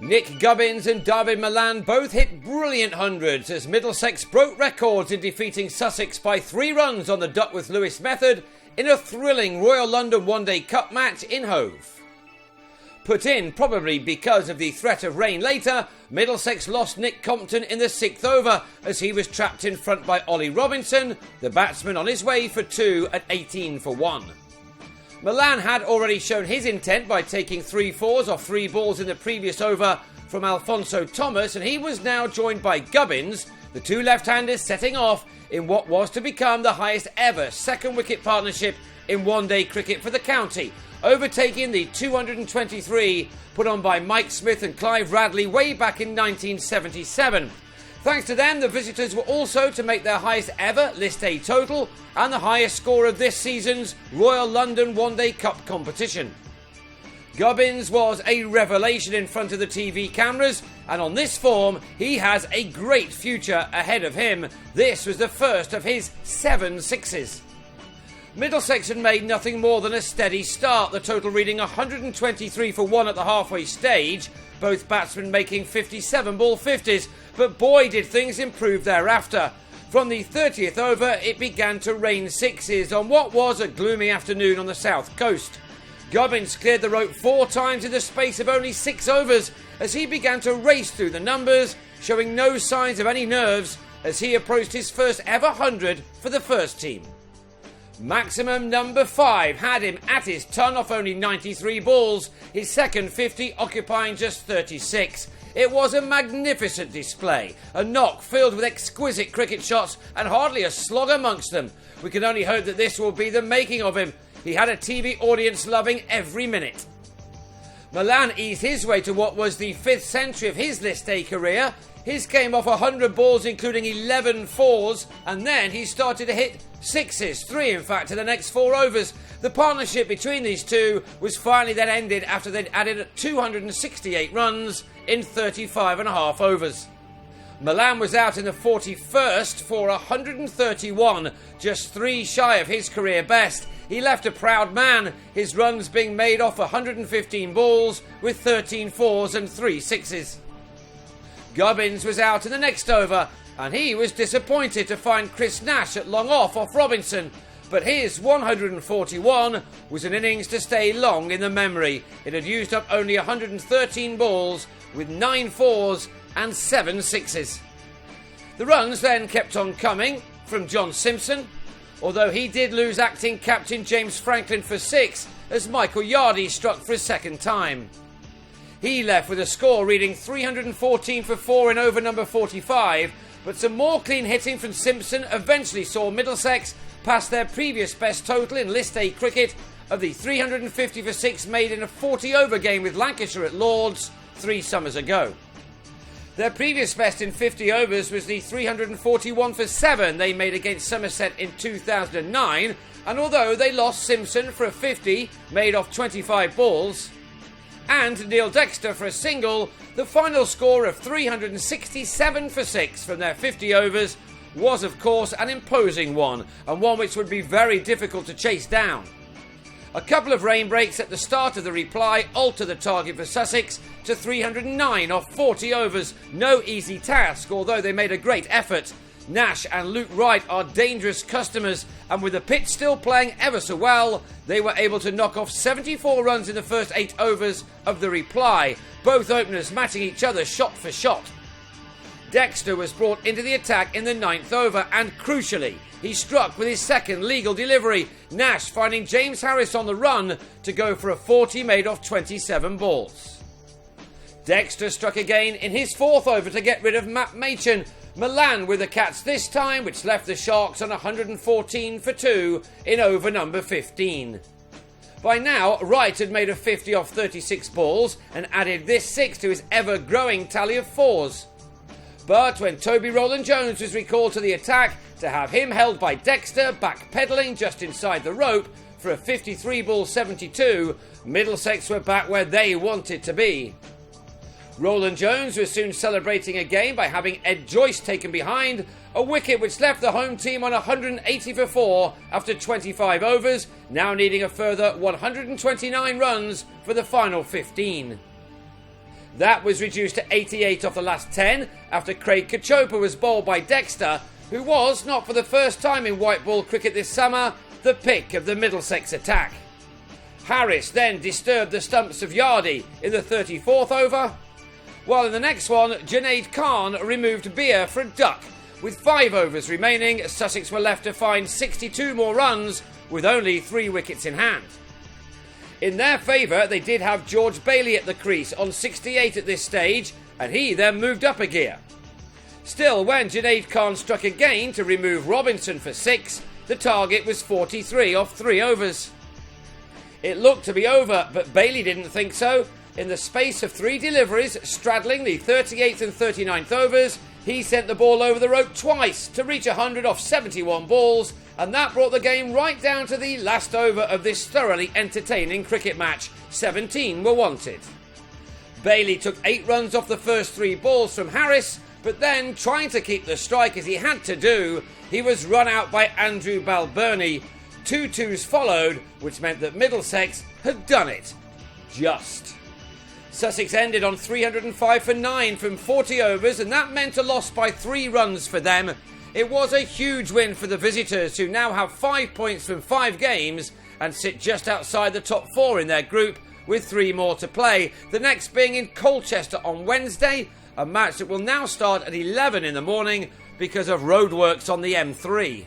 Nick Gubbins and Dawid Malan both hit brilliant hundreds as Middlesex broke records in defeating Sussex by 3 runs on the Duckworth Lewis method in a thrilling Royal London One Day Cup match in Hove. Put in probably because of the threat of rain later, Middlesex lost Nick Compton in the 6th over as he was trapped in front by Ollie Robinson, the batsman on his way for 2 at 18 for 1. Malan had already shown his intent by taking 3 fours off 3 balls in the previous over from Alphonso Thomas, and he was now joined by Gubbins, the 2 left-handers setting off in what was to become the highest ever second wicket partnership in one-day cricket for the county, overtaking the 223 put on by Mike Smith and Clive Radley way back in 1977. Thanks to them, the visitors were also to make their highest ever List A total and the highest score of this season's Royal London One Day Cup competition. Gubbins was a revelation in front of the TV cameras, and on this form, he has a great future ahead of him. This was the first of his 7 sixes. Middlesex had made nothing more than a steady start, the total reading 123 for 1 at the halfway stage, both batsmen making 57 ball 50s, but boy did things improve thereafter. From the 30th over, it began to rain sixes on what was a gloomy afternoon on the south coast. Gubbins cleared the rope 4 times in the space of only 6 overs as he began to race through the numbers, showing no signs of any nerves as he approached his first ever 100 for the first team. Maximum number 5 had him at his ton off only 93 balls, his second 50 occupying just 36. It was a magnificent display, a knock filled with exquisite cricket shots and hardly a slog amongst them. We can only hope that this will be the making of him. He had a TV audience loving every minute. Malan eased his way to what was the 5th century of his List A career. His came off 100 balls including 11 fours, and then he started to hit sixes, 3 in fact, in the next 4 overs. The partnership between these two was finally then ended after they'd added 268 runs in 35.5 overs. Malan was out in the 41st for 131, just 3 shy of his career best. He left a proud man, his runs being made off 115 balls with 13 fours and 3 sixes. Gubbins was out in the next over, and he was disappointed to find Chris Nash at long off Robinson, but his 141 was an innings to stay long in the memory. It had used up only 113 balls with 9 fours and 7 sixes. The runs then kept on coming from John Simpson, although he did lose acting captain James Franklin for 6 as Michael Yardley struck for a second time. He left with a score reading 314 for 4 in over number 45, but some more clean hitting from Simpson eventually saw Middlesex pass their previous best total in List A cricket of the 350 for 6 made in a 40 over game with Lancashire at Lord's 3 summers ago. Their previous best in 50 overs was the 341 for 7 they made against Somerset in 2009, and although they lost Simpson for a 50 made off 25 balls, and Neil Dexter for a single, the final score of 367 for 6 from their 50 overs was of course an imposing one, and one which would be very difficult to chase down. A couple of rain breaks at the start of the reply altered the target for Sussex to 309 off 40 overs. No easy task, although they made a great effort. Nash and Luke Wright are dangerous customers, and with the pitch still playing ever so well, they were able to knock off 74 runs in the first 8 overs of the reply, both openers matching each other shot for shot. Dexter was brought into the attack in the 9th over, and crucially, he struck with his second legal delivery, Nash finding James Harris on the run to go for a 40 made off 27 balls. Dexter struck again in his 4th over to get rid of Matt Machin. Malan with the Cats this time, which left the Sharks on 114 for 2 in over number 15. By now, Wright had made a 50 off 36 balls and added this 6 to his ever-growing tally of 4s. But when Toby Rowland-Jones was recalled to the attack, to have him held by Dexter backpedalling just inside the rope for a 53 ball 72, Middlesex were back where they wanted to be. Rowland-Jones was soon celebrating again by having Ed Joyce taken behind, a wicket which left the home team on 180 for 4 after 25 overs, now needing a further 129 runs for the final 15. That was reduced to 88 off the last 10 after Craig Cachopa was bowled by Dexter, who was, not for the first time in white ball cricket this summer, the pick of the Middlesex attack. Harris then disturbed the stumps of Yardy in the 34th over, while in the next one, Junaid Khan removed Beer for a duck. With 5 overs remaining, Sussex were left to find 62 more runs with only 3 wickets in hand. In their favour, they did have George Bailey at the crease on 68 at this stage, and he then moved up a gear. Still, when Junaid Khan struck again to remove Robinson for 6, the target was 43 off 3 overs. It looked to be over, but Bailey didn't think so. In the space of 3 deliveries, straddling the 38th and 39th overs, he sent the ball over the rope twice to reach 100 off 71 balls, and that brought the game right down to the last over of this thoroughly entertaining cricket match. 17 were wanted. Bailey took 8 runs off the first 3 balls from Harris, but then, trying to keep the strike as he had to do, he was run out by Andrew Balbirnie. 2 twos followed, which meant that Middlesex had done it. Just. Sussex ended on 305 for 9 from 40 overs, and that meant a loss by 3 runs for them. It was a huge win for the visitors, who now have 5 points from 5 games and sit just outside the top 4 in their group with 3 more to play. The next being in Colchester on Wednesday, a match that will now start at 11 in the morning because of roadworks on the M3.